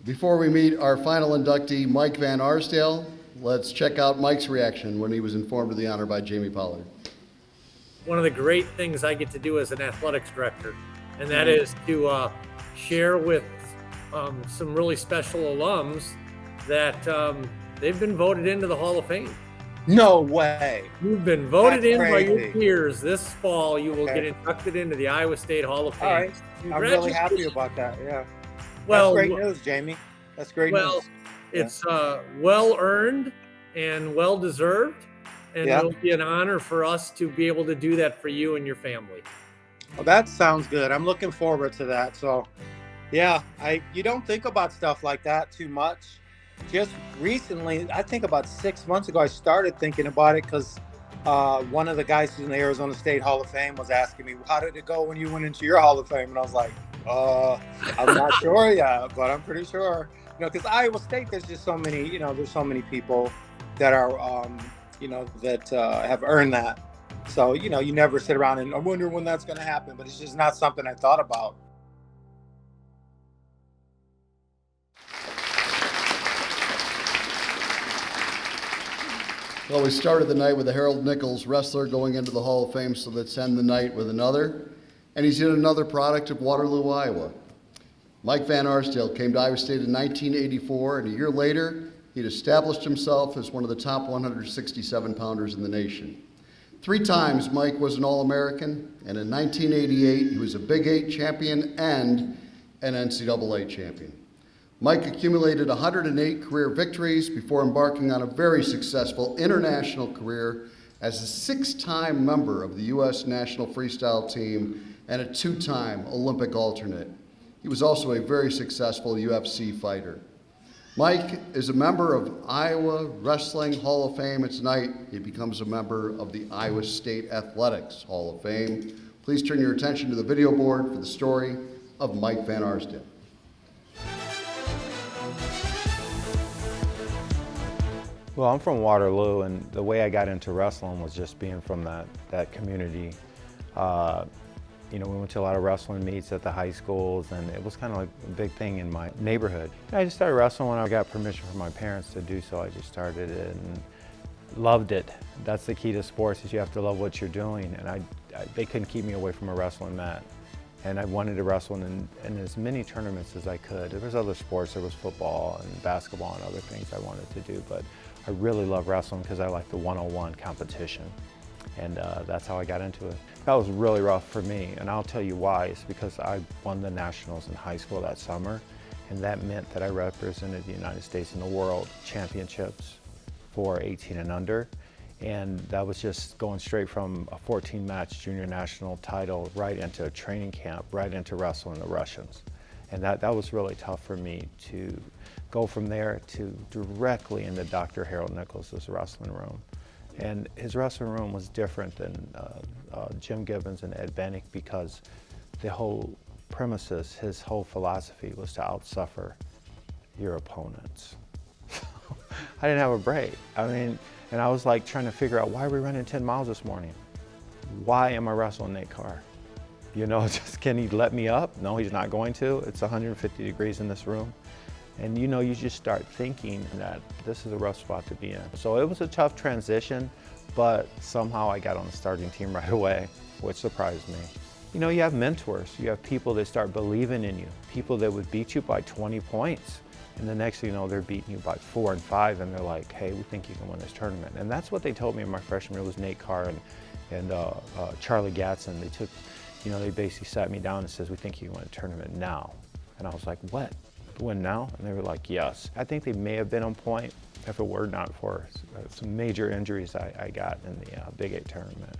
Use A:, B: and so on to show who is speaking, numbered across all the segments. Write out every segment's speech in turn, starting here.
A: Before we meet our final inductee, Mike VanArsdale, let's check out Mike's reaction when he was informed of the honor by Jamie Pollard.
B: One of the great things I get to do as an athletics director, and that is to share with some really special alums that they've been voted into the Hall of Fame.
C: No way.
B: You've been voted
C: That's
B: in by your
C: crazy.
B: peers. This fall, you will
C: Okay.
B: get inducted into the Iowa State Hall of Fame.
C: All right. I'm really happy about that. Yeah.
B: Well,
C: that's great news, Jamie. That's great news.
B: It's well earned and well deserved, and it'll be an honor for us to be able to do that for you and your family.
C: Well, that sounds good. I'm looking forward to that. So, yeah, you don't think about stuff like that too much. Just recently, I think about 6 months ago, I started thinking about it because one of the guys who's in the Arizona State Hall of Fame was asking me, how did it go when you went into your Hall of Fame? And I was like, I'm not sure yet, but I'm pretty sure. Because Iowa State, there's just so many, there's so many people that are, that have earned that. So, you never sit around and I wonder when that's going to happen, but it's just not something I thought about.
A: Well, we started the night with a Harold Nichols wrestler going into the Hall of Fame, so let's end the night with another. And he's yet another product of Waterloo, Iowa. Mike VanArsdale came to Iowa State in 1984, and a year later, he'd established himself as one of the top 167-pounders in the nation. 3 times Mike was an All-American, and in 1988, he was a Big 8 champion and an NCAA champion. Mike accumulated 108 career victories before embarking on a very successful international career as a 6-time member of the U.S. national freestyle team and a 2-time Olympic alternate. He was also a very successful UFC fighter. Mike is a member of Iowa Wrestling Hall of Fame, and tonight he becomes a member of the Iowa State Athletics Hall of Fame. Please turn your attention to the video board for the story of Mike VanArsdale.
D: Well, I'm from Waterloo, and the way I got into wrestling was just being from that community. We went to a lot of wrestling meets at the high schools, and it was kind of like a big thing in my neighborhood. I just started wrestling when I got permission from my parents to do so. I just started it and loved it. That's the key to sports, is you have to love what you're doing, and they couldn't keep me away from a wrestling mat. And I wanted to wrestle in as many tournaments as I could. There was other sports, there was football and basketball and other things I wanted to do, but I really love wrestling because I like the one-on-one competition. And that's how I got into it. That was really rough for me, and I'll tell you why. It's because I won the nationals in high school that summer, and that meant that I represented the United States in the world championships for 18 and under. And that was just going straight from a 14-match junior national title right into a training camp, right into wrestling the Russians. And that was really tough for me to go from there to directly into Dr. Harold Nichols' wrestling room. And his wrestling room was different than Jim Gibbons and Ed Bennick because the whole premises, his whole philosophy was to outsuffer your opponents. I didn't have a break. And I was like trying to figure out, why are we running 10 miles this morning? Why am I wrestling Nate Carr? Can he let me up? No, he's not going to. It's 150 degrees in this room. And you just start thinking that this is a rough spot to be in. So it was a tough transition, but somehow I got on the starting team right away, which surprised me. You have mentors. You have people that start believing in you, people that would beat you by 20 points. And the next thing you know, they're beating you by 4 and 5, and they're like, hey, we think you can win this tournament. And that's what they told me in my freshman year. It was Nate Carr and Charlie Gatson. They took, they basically sat me down and says, we think you can win a tournament now. And I was like, what? Win now? And they were like, yes. I think they may have been on point if it were not for some major injuries I got in the Big 8 tournament.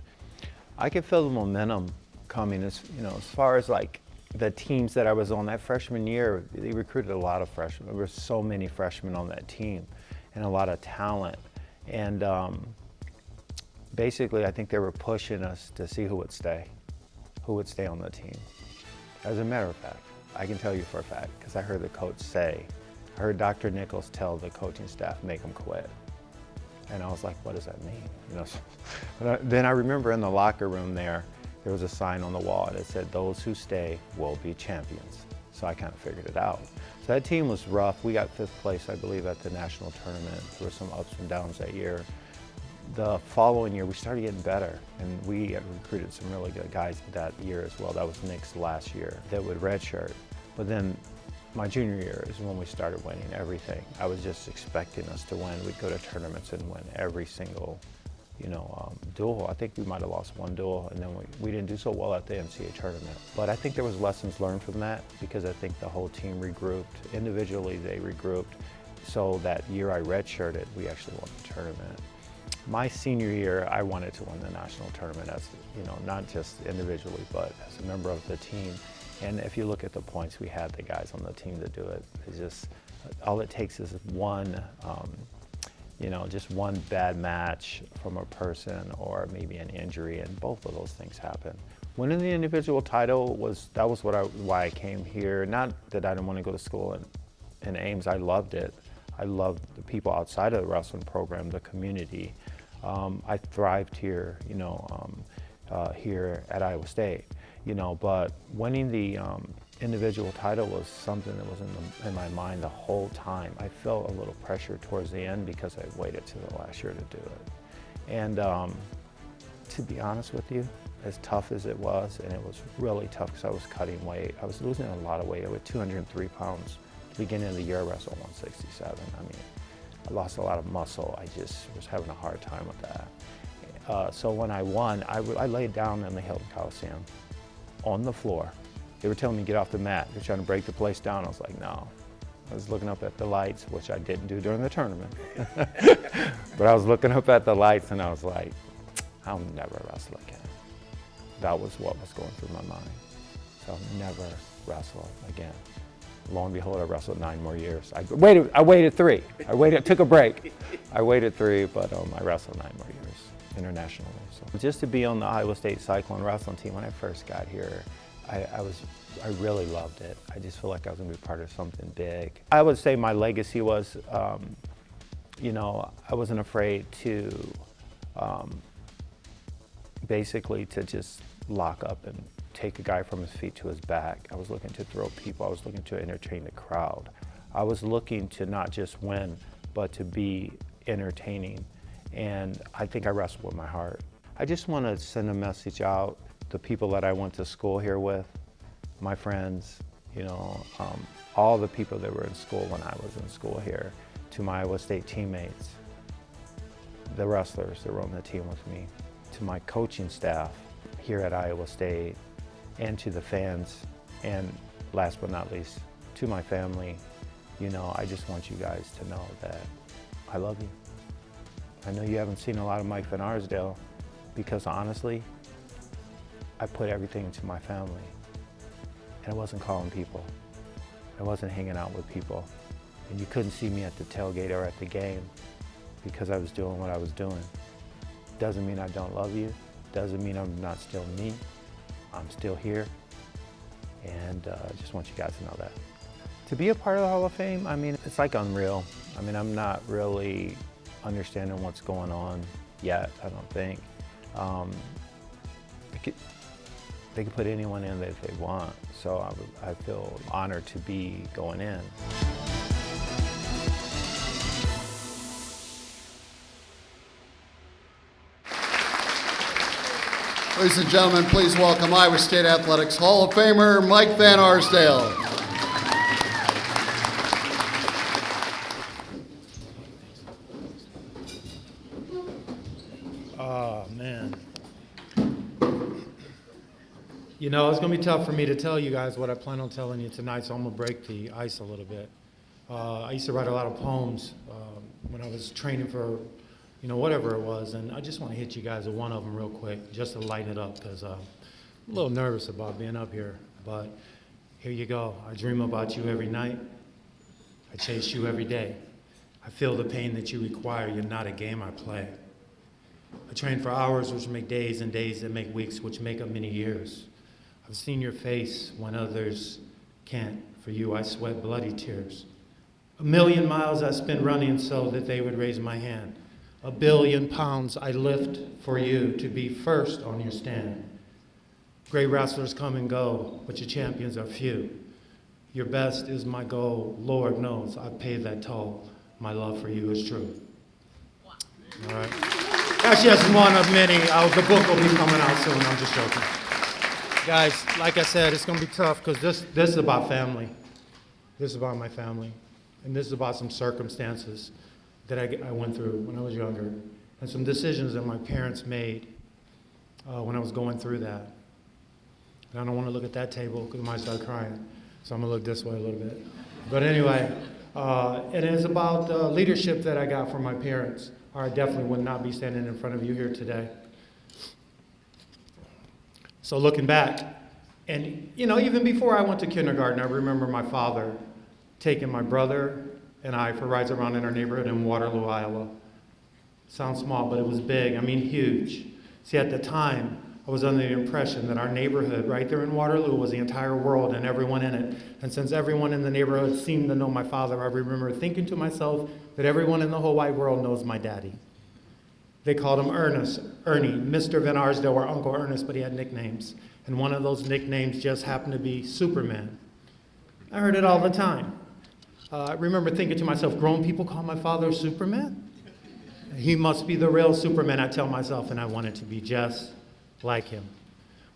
D: I could feel the momentum coming as far as like the teams that I was on that freshman year. They recruited a lot of freshmen. There were so many freshmen on that team and a lot of talent. And basically, I think they were pushing us to see who would stay on the team. As a matter of fact, I can tell you for a fact, because I heard the coach say, I heard Dr. Nichols tell the coaching staff, make them quit. And I was like, what does that mean? Then I remember in the locker room there was a sign on the wall that said, those who stay will be champions. So I kind of figured it out. So that team was rough. We got 5th place, I believe, at the national tournament. There were some ups and downs that year. The following year, we started getting better, and we had recruited some really good guys that year as well. That was Nick's last year that would redshirt. But then my junior year is when we started winning everything. I was just expecting us to win. We'd go to tournaments and win every single, duel. I think we might have lost one duel, and then we didn't do so well at the NCAA tournament. But I think there was lessons learned from that, because I think the whole team regrouped. Individually, they regrouped. So that year I redshirted, we actually won the tournament. My senior year, I wanted to win the national tournament as, not just individually, but as a member of the team. And if you look at the points, we had the guys on the team to do it. It's just, all it takes is one, just one bad match from a person or maybe an injury, and both of those things happen. Winning the individual title that was why I came here. Not that I didn't want to go to school in Ames. I loved it. I loved the people outside of the wrestling program, the community. I thrived here, here at Iowa State, but winning the individual title was something that was in my mind the whole time. I felt a little pressure towards the end because I waited to the last year to do it. And to be honest with you, as tough as it was, and it was really tough because I was cutting weight, I was losing a lot of weight. I was 203 pounds. Beginning of the year, I wrestled 167. I lost a lot of muscle. I just was having a hard time with that. So when I won, I laid down in the Hilton Coliseum on the floor. They were telling me to get off the mat. They're trying to break the place down. I was like, no. I was looking up at the lights, which I didn't do during the tournament. But I was looking up at the lights and I was like, I'll never wrestle again. That was what was going through my mind. So I'll never wrestle again. Lo and behold, I wrestled 9 more years. I waited 3. Took a break. I waited 3, but I wrestled 9 more years internationally. So just to be on the Iowa State Cyclone wrestling team when I first got here, I really loved it. I just feel like I was gonna be part of something big. I would say my legacy was, I wasn't afraid to, basically to just lock up and take a guy from his feet to his back. I was looking to throw people. I was looking to entertain the crowd. I was looking to not just win, but to be entertaining. And I think I wrestled with my heart. I just want to send a message out to people that I went to school here with, my friends, all the people that were in school when I was in school here, to my Iowa State teammates, the wrestlers that were on the team with me, to my coaching staff here at Iowa State, and to the fans, and last but not least, to my family. I just want you guys to know that I love you. I know you haven't seen a lot of Mike VanArsdale because honestly, I put everything into my family. And I wasn't calling people. I wasn't hanging out with people. And you couldn't see me at the tailgate or at the game because I was doing what I was doing. Doesn't mean I don't love you. Doesn't mean I'm not still me. I'm still here, and I just want you guys to know that. To be a part of the Hall of Fame, it's like unreal. I'm not really understanding what's going on yet, I don't think. They could put anyone in that they want, so I feel honored to be going in.
A: Ladies and gentlemen, please welcome Iowa State Athletics Hall of Famer, Mike VanArsdale.
E: Oh, man. It's going to be tough for me to tell you guys what I plan on telling you tonight, so I'm going to break the ice a little bit. I used to write a lot of poems when I was training for whatever it was, and I just want to hit you guys with one of them real quick, just to lighten it up, because I'm a little nervous about being up here, but here you go. I dream about you every night. I chase you every day. I feel the pain that you require. You're not a game I play. I train for hours, which make days, and days that make weeks, which make up many years. I've seen your face when others can't. For you, I sweat bloody tears. 1,000,000 miles I spent running so that they would raise my hand. 1,000,000,000 pounds I lift for you to be first on your stand. Great wrestlers come and go, but your champions are few. Your best is my goal. Lord knows I've paid that toll. My love for you is true. All right. That's just one of many. The book will be coming out soon. I'm just joking. Guys, like I said, it's going to be tough because this is about family. This is about my family. And this is about some circumstances that I went through when I was younger and some decisions that my parents made when I was going through that. And I don't want to look at that table because I might start crying. So I'm going to look this way a little bit. But anyway, and it's about leadership that I got from my parents, or I definitely would not be standing in front of you here today. So looking back, and even before I went to kindergarten, I remember my father taking my brother and I for rides around in our neighborhood in Waterloo, Iowa. Sounds small, but it was big. I mean, huge. See, at the time, I was under the impression that our neighborhood right there in Waterloo was the entire world and everyone in it. And since everyone in the neighborhood seemed to know my father, I remember thinking to myself that everyone in the whole wide world knows my daddy. They called him Ernest, Ernie, Mr. VanArsdale, or Uncle Ernest, but he had nicknames. And one of those nicknames just happened to be Superman. I heard it all the time. I remember thinking to myself, grown people call my father Superman? He must be the real Superman, I tell myself, and I wanted to be just like him.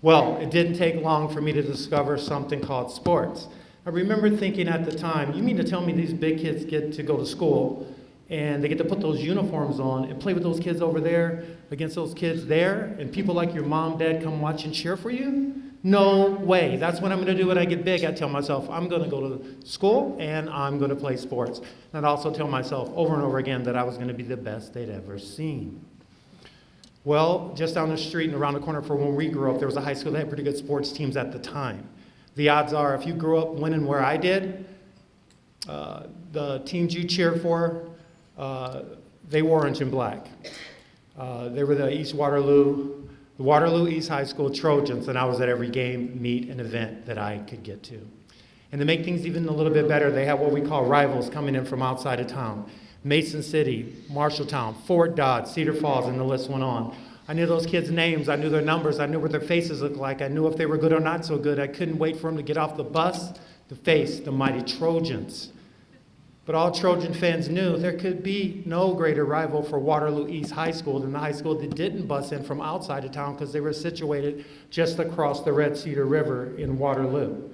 E: Well, it didn't take long for me to discover something called sports. I remember thinking at the time, you mean to tell me these big kids get to go to school and they get to put those uniforms on and play with those kids over there against those kids there, and people like your mom, dad come watch and cheer for you? No way. That's what I'm going to do when I get big. I tell myself, I'm going to go to school and I'm going to play sports. And I'd also tell myself over and over again that I was going to be the best they'd ever seen. Well, just down the street and around the corner from when we grew up, there was a high school that had pretty good sports teams at the time. The odds are, if you grew up winning where I did, the teams you cheered for, they wore orange and black. They were the Waterloo East High School Trojans, and I was at every game, meet, and event that I could get to. And to make things even a little bit better, they have what we call rivals coming in from outside of town. Mason City, Marshalltown, Fort Dodge, Cedar Falls, and the list went on. I knew those kids' names, I knew their numbers, I knew what their faces looked like, I knew if they were good or not so good. I couldn't wait for them to get off the bus to face the mighty Trojans. But all Trojan fans knew there could be no greater rival for Waterloo East High School than the high school that didn't bus in from outside of town because they were situated just across the Red Cedar River in Waterloo.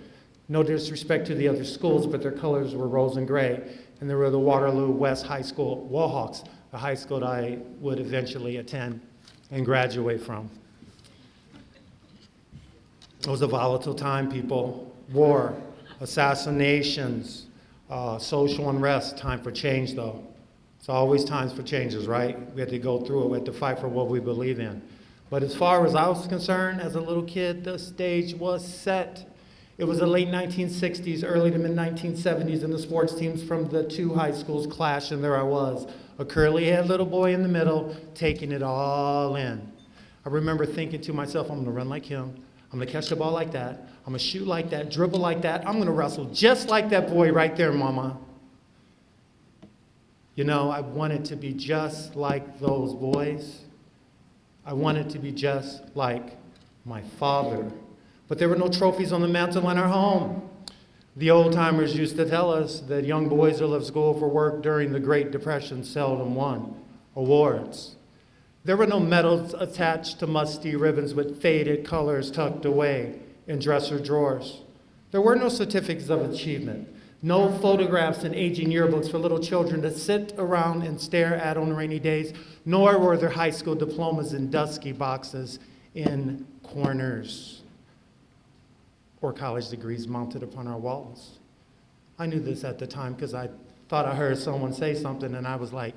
E: No disrespect to the other schools, but their colors were rose and gray. And they were the Waterloo West High School Wallhawks, the high school that I would eventually attend and graduate from. It was a volatile time, people. War, assassinations, social unrest. Time for change, though. It's always times for changes, right? We had to go through it. We had to fight for what we believe in. But as far as I was concerned, as a little kid, the stage was set. It was the late 1960s, early to mid-1970s, and the sports teams from the two high schools clashed, and there I was, a curly-haired little boy in the middle, taking it all in. I remember thinking to myself, I'm going to run like him. I'm going to catch the ball like that. I'm going to shoot like that, dribble like that. I'm going to wrestle just like that boy right there, Mama. You know, I wanted to be just like those boys. I wanted to be just like my father. But there were no trophies on the mantle in our home. The old-timers used to tell us that young boys who left school for work during the Great Depression seldom won awards. There were no medals attached to musty ribbons with faded colors tucked away in dresser drawers. There were no certificates of achievement, no photographs in aging yearbooks for little children to sit around and stare at on rainy days, nor were there high school diplomas in dusky boxes in corners or college degrees mounted upon our walls. I knew this at the time because I thought I heard someone say something and I was like,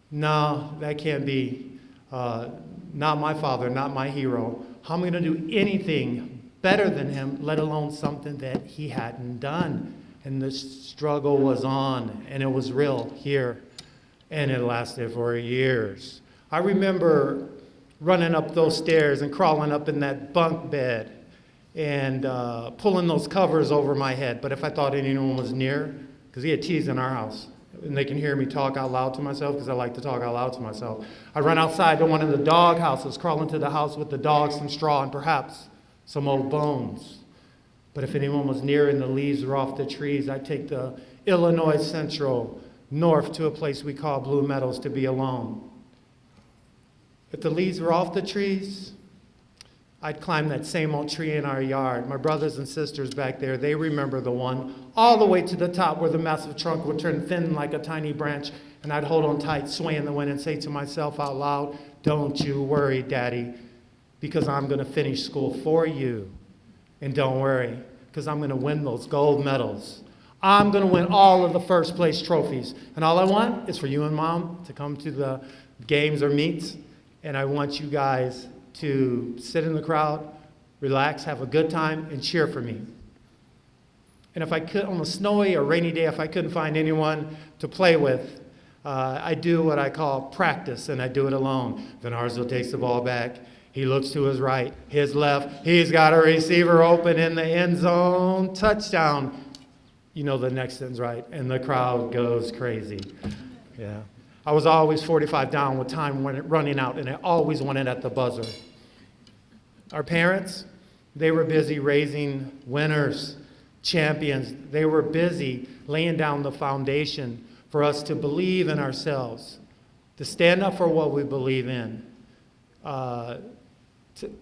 E: no, that can't be. Not my father, not my hero. How am I going to do anything better than him, let alone something that he hadn't done? And the struggle was on, and it was real here, and it lasted for years. I remember running up those stairs and crawling up in that bunk bed and pulling those covers over my head. But if I thought anyone was near, because he had TVs in our house, and they can hear me talk out loud to myself because I like to talk out loud to myself. I'd run outside to one of the dog houses, crawl into the house with the dogs, some straw, and perhaps some old bones. But if anyone was near and the leaves were off the trees, I'd take the Illinois Central north to a place we call Blue Meadows to be alone. If the leaves were off the trees, I'd climb that same old tree in our yard. My brothers and sisters back there, they remember the one all the way to the top where the massive trunk would turn thin like a tiny branch, and I'd hold on tight, sway in the wind, and say to myself out loud, "Don't you worry, Daddy, because I'm going to finish school for you. And don't worry, because I'm going to win those gold medals. I'm going to win all of the first place trophies. And all I want is for you and Mom to come to the games or meets, and I want you guys to sit in the crowd, relax, have a good time, and cheer for me." And if I could, on a snowy or rainy day, if I couldn't find anyone to play with, I do what I call practice, and I do it alone. VanArsdale takes the ball back. He looks to his right, his left. He's got a receiver open in the end zone. Touchdown. You know the next end's right, and the crowd goes crazy. Yeah. I was always 45 down with time running out, and I always wanted at the buzzer. Our parents, they were busy raising winners, champions. They were busy laying down the foundation for us to believe in ourselves, to stand up for what we believe in.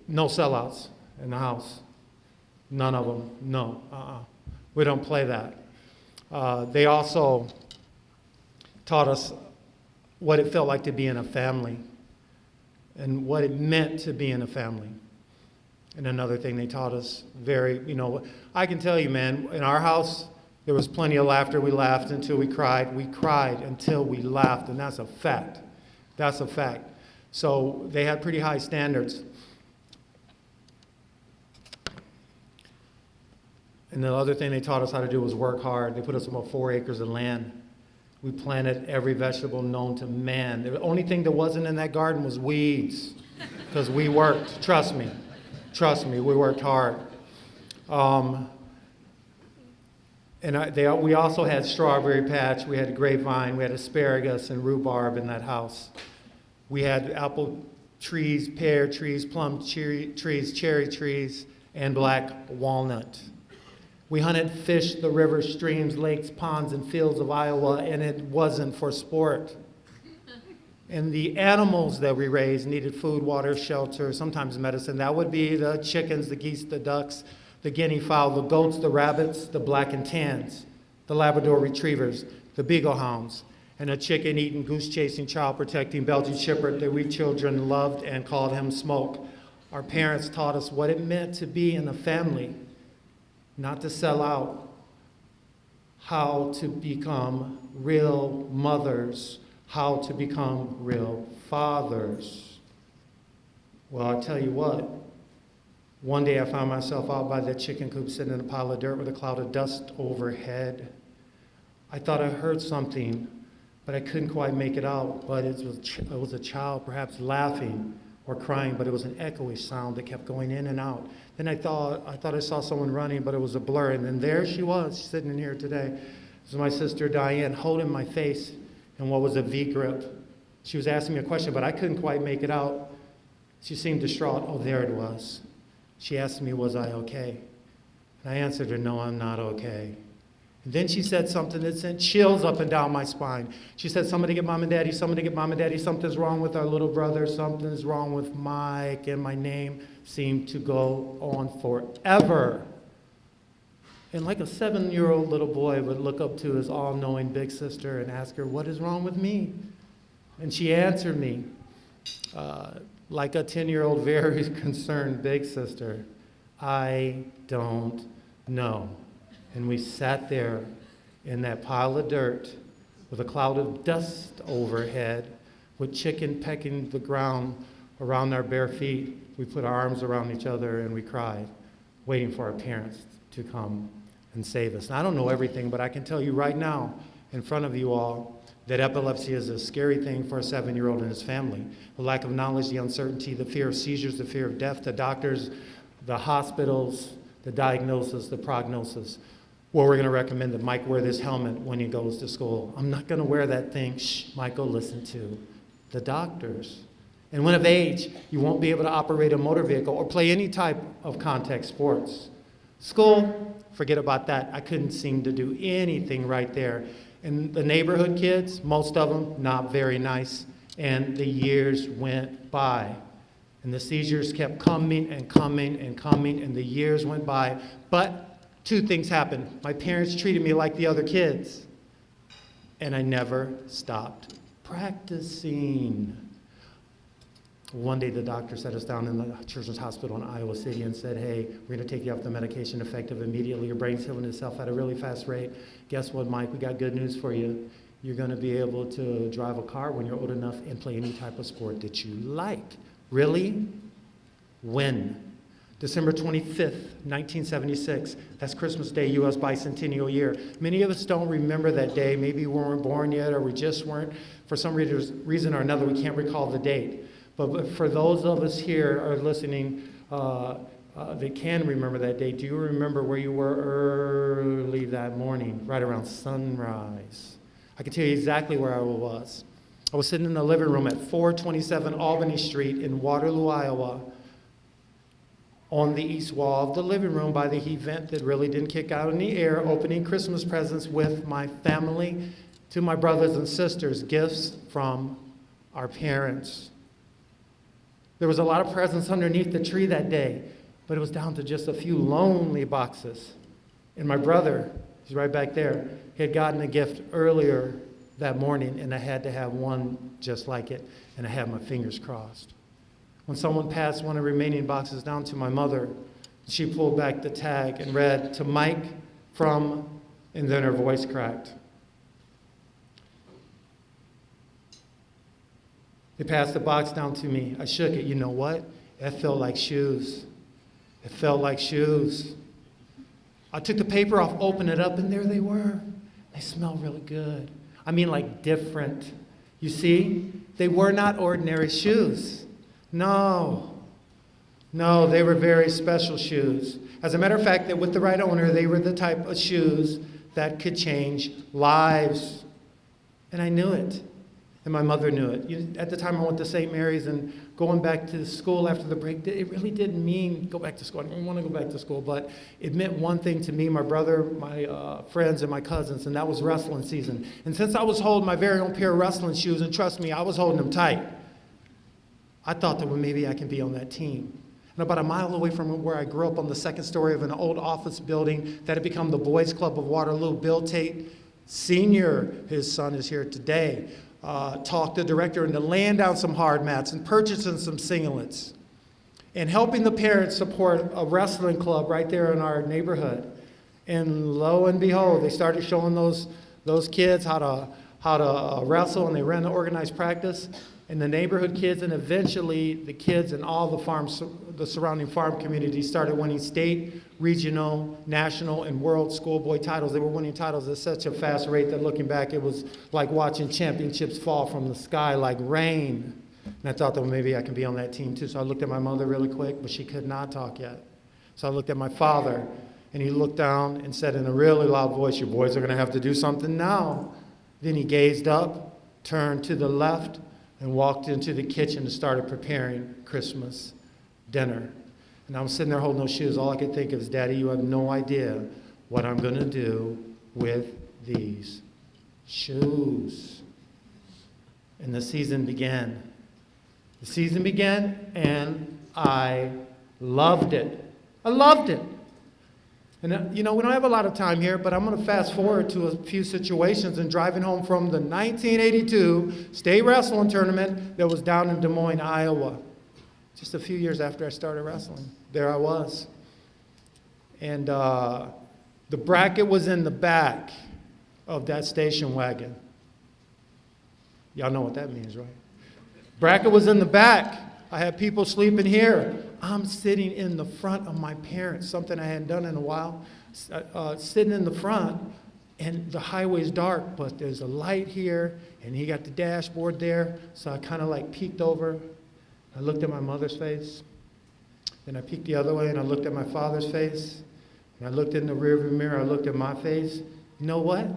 E: No sellouts in the house. None of them. No. We don't play that. They also taught us what it felt like to be in a family and what it meant to be in a family. And another thing they taught us I can tell you, man, in our house, there was plenty of laughter. We laughed until we cried. We cried until we laughed, and that's a fact. That's a fact. So they had pretty high standards. And the other thing they taught us how to do was work hard. They put us on about 4 acres of land. We planted every vegetable known to man. The only thing that wasn't in that garden was weeds, because we worked. Trust me, we worked hard. We also had strawberry patch. We had grapevine. We had asparagus and rhubarb in that house. We had apple trees, pear trees, plum trees, cherry trees, and black walnut. We hunted fish, the rivers, streams, lakes, ponds, and fields of Iowa, and it wasn't for sport. And the animals that we raised needed food, water, shelter, sometimes medicine. That would be the chickens, the geese, the ducks, the guinea fowl, the goats, the rabbits, the black and tans, the Labrador retrievers, the beagle hounds, and a chicken-eating, goose-chasing, child-protecting Belgian shepherd that we children loved and called him Smoke. Our parents taught us what it meant to be in a family, not to sell out, how to become real mothers, how to become real fathers. Well, I'll tell you what. One day I found myself out by the chicken coop sitting in a pile of dirt with a cloud of dust overhead. I thought I heard something, but I couldn't quite make it out. But it was a child perhaps laughing or crying, but it was an echoey sound that kept going in and out. Then I thought I saw someone running, but it was a blur. And then there she was, sitting in here today. This is my sister Diane, holding my face in what was a V grip. She was asking me a question, but I couldn't quite make it out. She seemed distraught. Oh, there it was. She asked me, was I okay? And I answered her, no, I'm not okay. And then she said something that sent chills up and down my spine. She said, somebody get Mom and Daddy, somebody get Mom and Daddy, something's wrong with our little brother, something's wrong with Mike, and my name seemed to go on forever. And like a 7-year-old little boy would look up to his all-knowing big sister and ask her, what is wrong with me? And she answered me, like a 10-year-old very concerned big sister, I don't know. And we sat there in that pile of dirt with a cloud of dust overhead, with chicken pecking the ground around our bare feet. We put our arms around each other and we cried, waiting for our parents to come and save us. And I don't know everything, but I can tell you right now, in front of you all, that epilepsy is a scary thing for a 7-year-old and his family. The lack of knowledge, the uncertainty, the fear of seizures, the fear of death, the doctors, the hospitals, the diagnosis, the prognosis. Well, we're going to recommend that Mike wear this helmet when he goes to school. I'm not going to wear that thing. Shh, Michael, listen to the doctors. And when of age, you won't be able to operate a motor vehicle or play any type of contact sports. School, forget about that. I couldn't seem to do anything right there. And the neighborhood kids, most of them, not very nice. And the years went by. And the seizures kept coming and coming and coming, and the years went by. But two things happened. My parents treated me like the other kids, and I never stopped practicing. One day the doctor set us down in the Children's Hospital in Iowa City and said, hey, we're going to take you off the medication effective immediately. Your brain's healing itself at a really fast rate. Guess what, Mike? We got good news for you. You're going to be able to drive a car when you're old enough and play any type of sport that you like. Really? When? December 25th, 1976. That's Christmas Day, U.S. bicentennial year. Many of us don't remember that day. Maybe we weren't born yet, or we just weren't. For some reason or another, we can't recall the date. But for those of us here or listening that can remember that date, do you remember where you were early that morning, right around sunrise? I can tell you exactly where I was. I was sitting in the living room at 427 Albany Street in Waterloo, Iowa, on the east wall of the living room by the heat vent that really didn't kick out in the air, opening Christmas presents with my family, to my brothers and sisters, gifts from our parents. There was a lot of presents underneath the tree that day, but it was down to just a few lonely boxes. And my brother, he's right back there, he had gotten a gift earlier that morning, and I had to have one just like it, and I had my fingers crossed. When someone passed one of the remaining boxes down to my mother, she pulled back the tag and read, to Mike from, and then her voice cracked. They passed the box down to me. I shook it. You know what? It felt like shoes. It felt like shoes. I took the paper off, opened it up, and there they were. They smelled really good. I mean, like different. You see, they were not ordinary shoes. No, they were very special shoes. As a matter of fact, that with the right owner, they were the type of shoes that could change lives. And I knew it. And my mother knew it. At the time I went to St. Mary's, and going back to school after the break, it really didn't mean go back to school. I didn't want to go back to school, but it meant one thing to me, my brother, my friends, and my cousins, and that was wrestling season. And since I was holding my very own pair of wrestling shoes, and trust me, I was holding them tight, I thought that maybe I can be on that team. And about a mile away from where I grew up, on the second story of an old office building that had become the Boys Club of Waterloo, Bill Tate Sr., his son is here today, talked the director into laying down some hard mats and purchasing some singlets and helping the parents support a wrestling club right there in our neighborhood. And lo and behold, they started showing those kids how to wrestle, and they ran the organized practice. And the neighborhood kids, and eventually the kids in all the farms, the surrounding farm communities, started winning state, regional, national, and world schoolboy titles. They were winning titles at such a fast rate that looking back, it was like watching championships fall from the sky like rain. And I thought that maybe I can be on that team too. So I looked at my mother really quick, but she could not talk yet. So I looked at my father, and he looked down and said in a really loud voice, "Your boys are going to have to do something now." Then he gazed up, turned to the left, and walked into the kitchen and started preparing Christmas dinner. And I was sitting there holding those shoes. All I could think of is, Daddy, you have no idea what I'm going to do with these shoes. And the season began. The season began, and I loved it. I loved it. And we don't have a lot of time here, but I'm going to fast forward to a few situations. And driving home from the 1982 state wrestling tournament that was down in Des Moines, Iowa, just a few years after I started wrestling. There I was. And the bracket was in the back of that station wagon. Y'all know what that means, right? Bracket was in the back. I had people sleeping here. I'm sitting in the front of my parents, something I hadn't done in a while, sitting in the front, and the highway's dark, but there's a light here, and he got the dashboard there, so I kind of like peeked over. I looked at my mother's face, then I peeked the other way, and I looked at my father's face, and I looked in the rearview mirror, I looked at my face. You know what?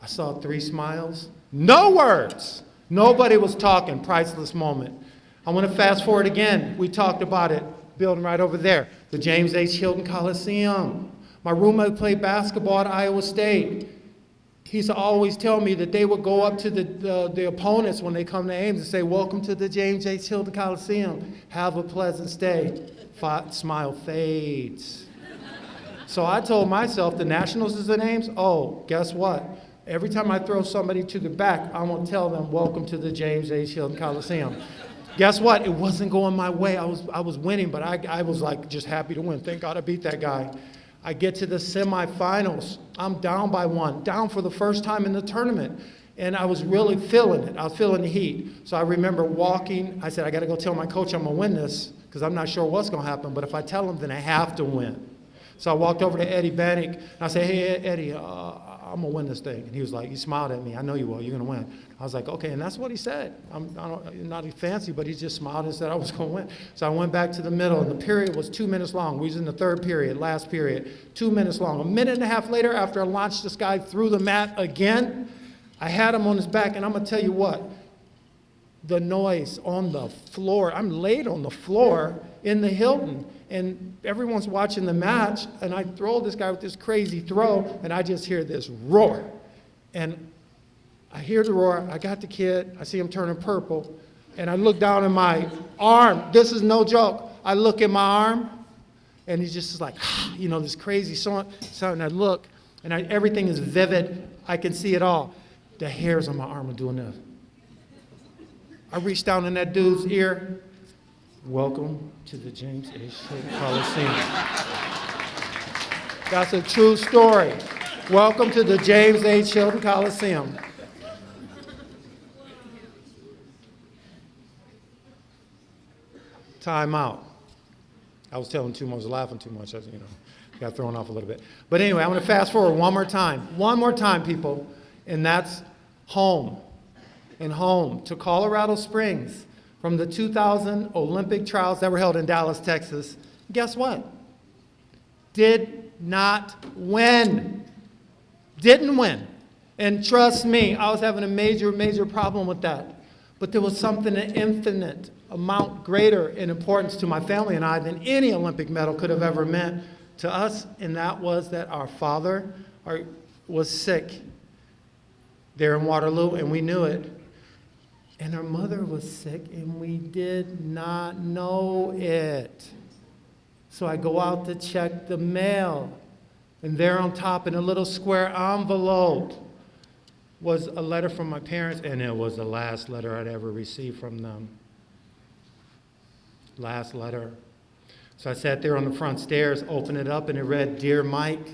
E: I saw 3 smiles, no words. Nobody was talking, priceless moment. I want to fast forward again. We talked about it, building right over there. the James H. Hilton Coliseum. My roommate played basketball at Iowa State. He used to always tell me that they would go up to the opponents when they come to Ames and say, welcome to the James H. Hilton Coliseum. Have a pleasant stay. Smile fades. So I told myself, the Nationals is in Ames? Oh, guess what? Every time I throw somebody to the back, I'm going to tell them, welcome to the James H. Hilton Coliseum. Guess what? It wasn't going my way. I was winning, but I was like just happy to win. Thank God I beat that guy. I get to the semifinals. I'm down by one, down for the first time in the tournament. And I was really feeling it. I was feeling the heat. So I remember walking. I said, I got to go tell my coach I'm going to win this because I'm not sure what's going to happen. But if I tell him, then I have to win. So I walked over to Eddie Bannick, and I said, hey, Eddie, I'm going to win this thing. And he was like, he smiled at me. I know you will. You're going to win. I was like, okay. And that's what he said. I'm not fancy, but he just smiled and said I was going to win. So I went back to the middle, and the period was 2 minutes long. We was in the third period, last period, 2 minutes long. A minute and a half later, after I launched this guy through the mat again, I had him on his back, and I'm going to tell you what. The noise on the floor. I'm laid on the floor in the Hilton, and everyone's watching the match, and I throw this guy with this crazy throw, and I just hear this roar. And I hear the roar. I got the kid. I see him turning purple, and I look down in my arm. This is no joke. I look at my arm, and he's just like, this crazy sound. And I look, and everything is vivid. I can see it all. The hairs on my arm are doing this. I reached down in that dude's ear. Welcome to the James H. Hilton Coliseum. That's a true story. Welcome to the James H. Hilton Coliseum. Time out. I was telling too much, I was laughing too much, got thrown off a little bit. But anyway, I'm going to fast forward one more time, people, and that's home. And home to Colorado Springs from the 2000 Olympic trials that were held in Dallas, Texas. Guess what? Did not win. Didn't win. And trust me, I was having a major problem with that. But there was something an infinite amount greater in importance to my family and I than any Olympic medal could have ever meant to us, and that was that our father was sick there in Waterloo, and we knew it. And our mother was sick, and we did not know it. So I go out to check the mail, and there on top in a little square envelope was a letter from my parents, and it was the last letter I'd ever received from them. Last letter. So I sat there on the front stairs, opened it up, and it read, Dear Mike,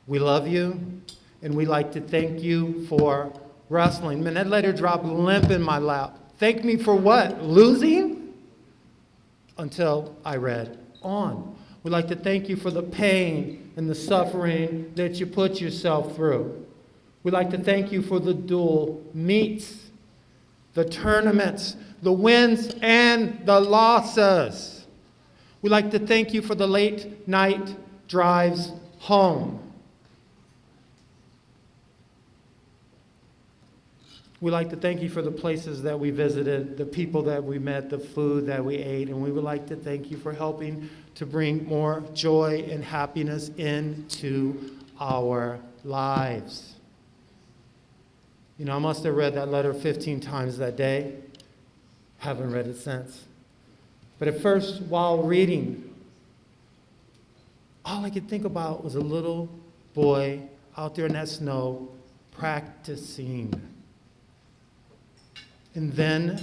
E: we love you, and we'd like to thank you for wrestling. Man, that letter dropped limp in my lap. Thank me for what? Losing? Until I read on. We'd like to thank you for the pain and the suffering that you put yourself through. We'd like to thank you for the dual meets, the tournaments, the wins and the losses. We'd like to thank you for the late night drives home. We'd like to thank you for the places that we visited, the people that we met, the food that we ate, and we would like to thank you for helping to bring more joy and happiness into our lives. I must have read that letter 15 times that day. Haven't read it since. But at first, while reading, all I could think about was a little boy out there in that snow practicing. And then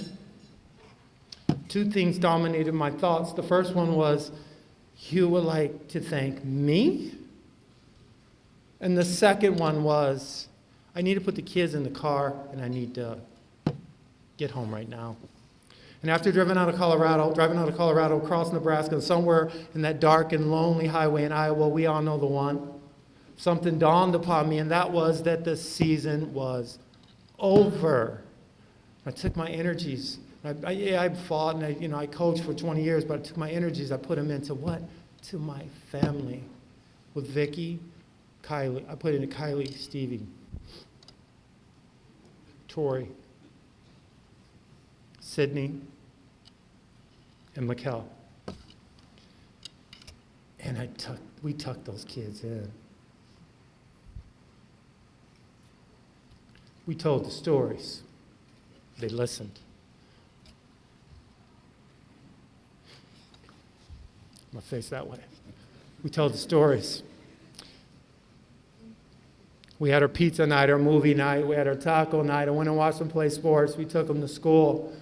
E: 2 things dominated my thoughts. The first one was, you would like to thank me? And the second one was, I need to put the kids in the car and I need to get home right now. And after driving out of Colorado, across Nebraska, and somewhere in that dark and lonely highway in Iowa, we all know the one, something dawned upon me, and that was that the season was over. I took my energies. I fought and I coached for 20 years, but I took my energies, I put them into what? To my family. With Vicky, Kylie. I put into Kylie, Stevie, Tori, Sydney, and Mikkel. we tucked those kids in. We told the stories. They listened. My face that way. We told the stories. We had our pizza night, our movie night, we had our taco night. I went and watched them play sports. We took them to school.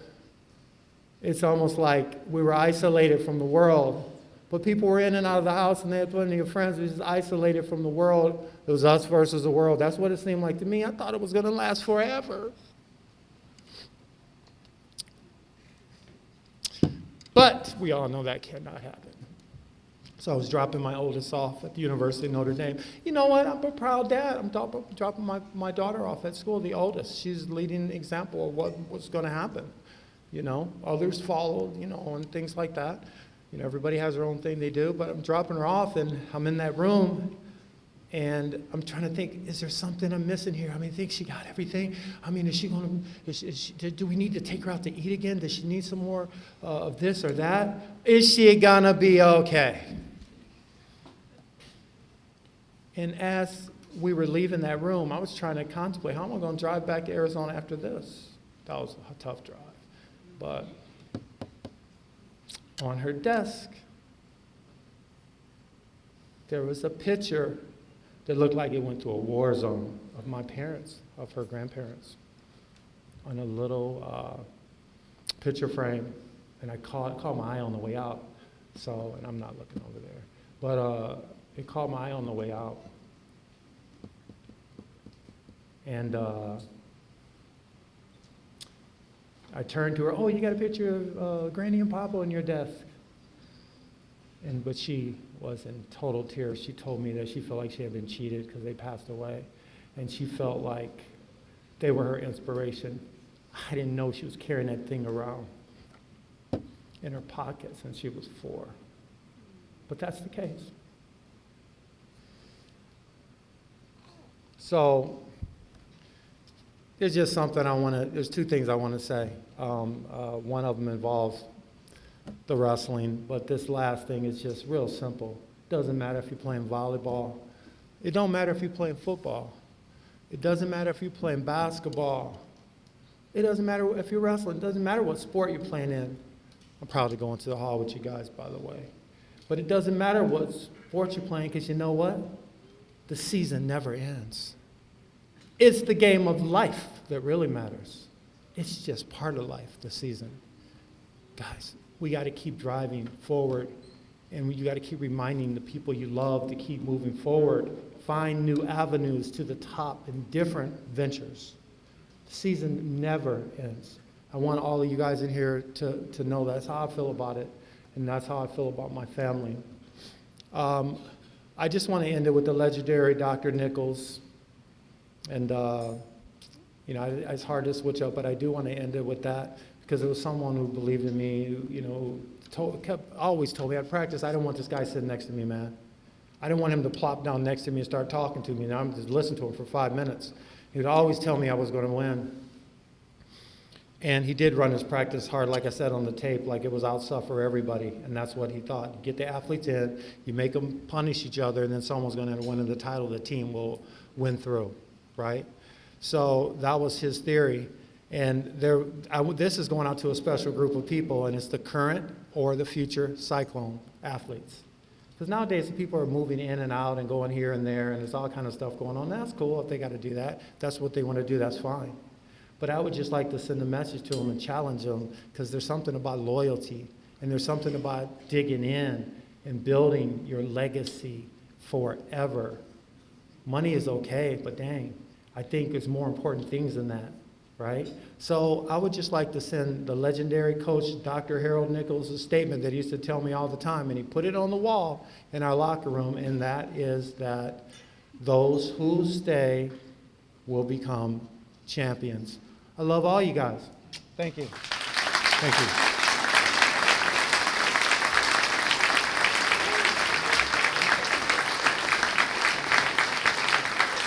E: It's almost like we were isolated from the world. But people were in and out of the house, and they had plenty of friends. We were just isolated from the world. It was us versus the world. That's what it seemed like to me. I thought it was going to last forever. But we all know that cannot happen. So I was dropping my oldest off at the University of Notre Dame. You know what? I'm a proud dad. I'm dropping my daughter off at school, the oldest. She's the leading example of what's going to happen. You know, others followed, you know, and things like that. You know, everybody has their own thing they do, but I'm dropping her off, and I'm in that room, and I'm trying to think, is there something I'm missing here? I mean, I think she got everything. I mean, is she going to, do we need to take her out to eat again? Does she need some more of this or that? Is she going to be okay? And as we were leaving that room, I was trying to contemplate, how am I going to drive back to Arizona after this? That was a tough drive. But on her desk, there was a picture that looked like it went to a war zone of my parents, of her grandparents, on a little picture frame. And I caught my eye on the way out. So, and I'm not looking over there. But it caught my eye on the way out. And I turned to her, oh, you got a picture of Granny and Papa on your desk. But she was in total tears. She told me that she felt like she had been cheated because they passed away. And she felt like they were her inspiration. I didn't know she was carrying that thing around in her pocket since she was 4. But that's the case. So there's just something there's 2 things I want to say. One of them involves the wrestling, but this last thing is just real simple. Doesn't matter if you're playing volleyball. It don't matter if you're playing football. It doesn't matter if you're playing basketball. It doesn't matter if you're wrestling. It doesn't matter what sport you're playing in. I'm proud to go into the hall with you guys, by the way. But it doesn't matter what sport you're playing, because you know what? The season never ends. It's the game of life that really matters. It's just part of life, the season. Guys, we got to keep driving forward, and you got to keep reminding the people you love to keep moving forward. Find new avenues to the top in different ventures. The season never ends. I want all of you guys in here to know that's how I feel about it, and that's how I feel about my family. I just want to end it with the legendary Dr. Nichols. And, you know, it's hard to switch up, but I do want to end it with that because it was someone who believed in me, who, you know, always told me I'd practice. I didn't want this guy sitting next to me, man. I didn't want him to plop down next to me and start talking to me, and I'm just listening to him for 5 minutes. He would always tell me I was going to win. And he did run his practice hard, like I said on the tape, like it was outsuffer everybody, and that's what he thought. You get the athletes in, you make them punish each other, and then someone's going to end up winning the title. The team will win through, right? So that was his theory. And this is going out to a special group of people, and it's the current or the future Cyclone athletes. Because nowadays, the people are moving in and out and going here and there, and there's all kind of stuff going on. That's cool if they got to do that. That's what they want to do. That's fine. But I would just like to send a message to them and challenge them, because there's something about loyalty, and there's something about digging in and building your legacy forever. Money is okay, but dang, I think there's more important things than that, right? So I would just like to send the legendary coach, Dr. Harold Nichols, a statement that he used to tell me all the time, and he put it on the wall in our locker room, and that is that those who stay will become champions. I love all you guys. Thank you. Thank you.